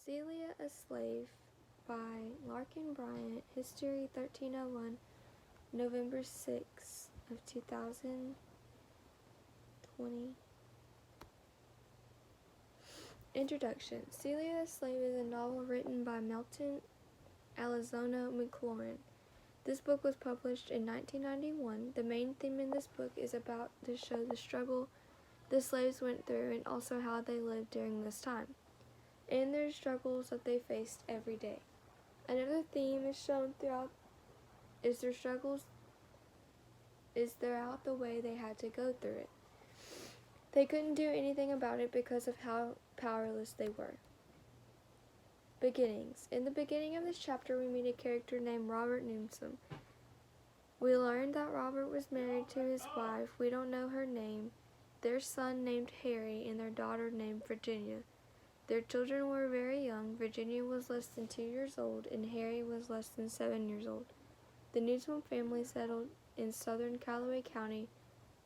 Celia a Slave by Larkin Bryant, History 1301, November 6th of 2020. Introduction. Celia a Slave is a novel written by Melton Elizondo McLaurin. This book was published in 1991. The main theme in this book is about to show the struggle the slaves went through and also how they lived during this time, and their struggles that they faced every day. Another theme is shown throughout throughout the way they had to go through it. They couldn't do anything about it because of how powerless they were. Beginnings. In the beginning of this chapter, we meet a character named Robert Newsom. We learn that Robert was married to his wife. We don't know her name. Their son named Harry and their daughter named Virginia. Their children were very young. Virginia was less than 2 years old and Harry was less than 7 years old. The Newsom family settled in southern Callaway County,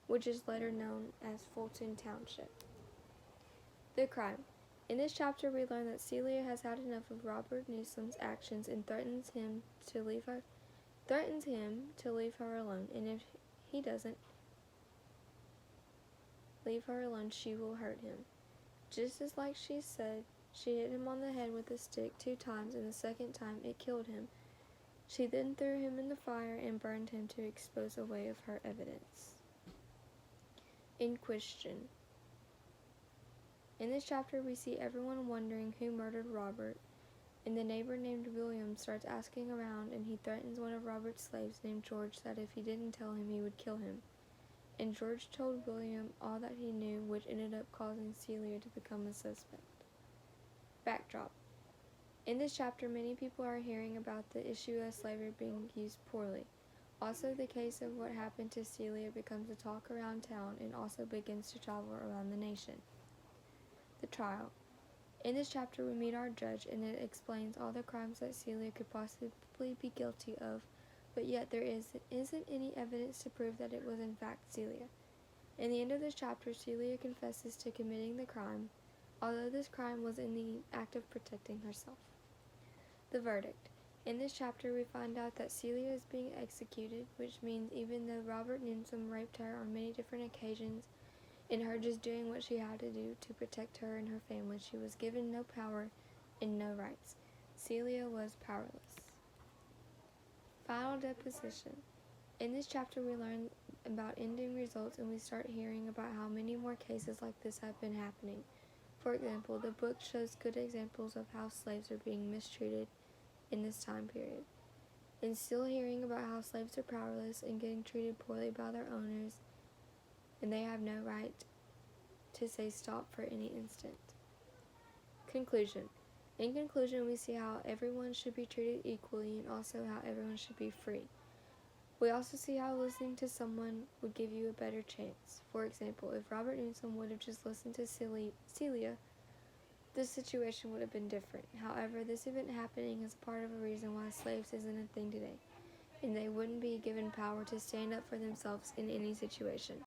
which is later known as Fulton Township. The crime. In this chapter, we learn that Celia has had enough of Robert Newsom's actions and threatens him to leave her alone, and if he doesn't leave her alone, she will hurt him. Just as like she said, she hit him on the head with a stick 2 times, and the second time it killed him. She then threw him in the fire and burned him to expose a way of her evidence. In question. In this chapter, we see everyone wondering who murdered Robert, and the neighbor named William starts asking around, and he threatens one of Robert's slaves named George that if he didn't tell him, he would kill him. And George told William all that he knew, which ended up causing Celia to become a suspect. Backdrop. In this chapter, many people are hearing about the issue of slavery being used poorly. Also, the case of what happened to Celia becomes a talk around town and also begins to travel around the nation. The trial. In this chapter, we meet our judge, and it explains all the crimes that Celia could possibly be guilty of, but yet there isn't any evidence to prove that it was in fact Celia. In the end of this chapter, Celia confesses to committing the crime, although this crime was in the act of protecting herself. The verdict. In this chapter, we find out that Celia is being executed, which means even though Robert Newsom raped her on many different occasions, and her just doing what she had to do to protect her and her family, she was given no power and no rights. Celia was powerless. Final deposition. In this chapter, we learn about ending results, and we start hearing about how many more cases like this have been happening. For example, the book shows good examples of how slaves are being mistreated in this time period, and still hearing about how slaves are powerless and getting treated poorly by their owners, and they have no right to say stop for any instant. Conclusion. In conclusion, we see how everyone should be treated equally and also how everyone should be free. We also see how listening to someone would give you a better chance. For example, if Robert Newsom would have just listened to Celia, the situation would have been different. However, this event happening is part of a reason why slaves isn't a thing today, and they wouldn't be given power to stand up for themselves in any situation.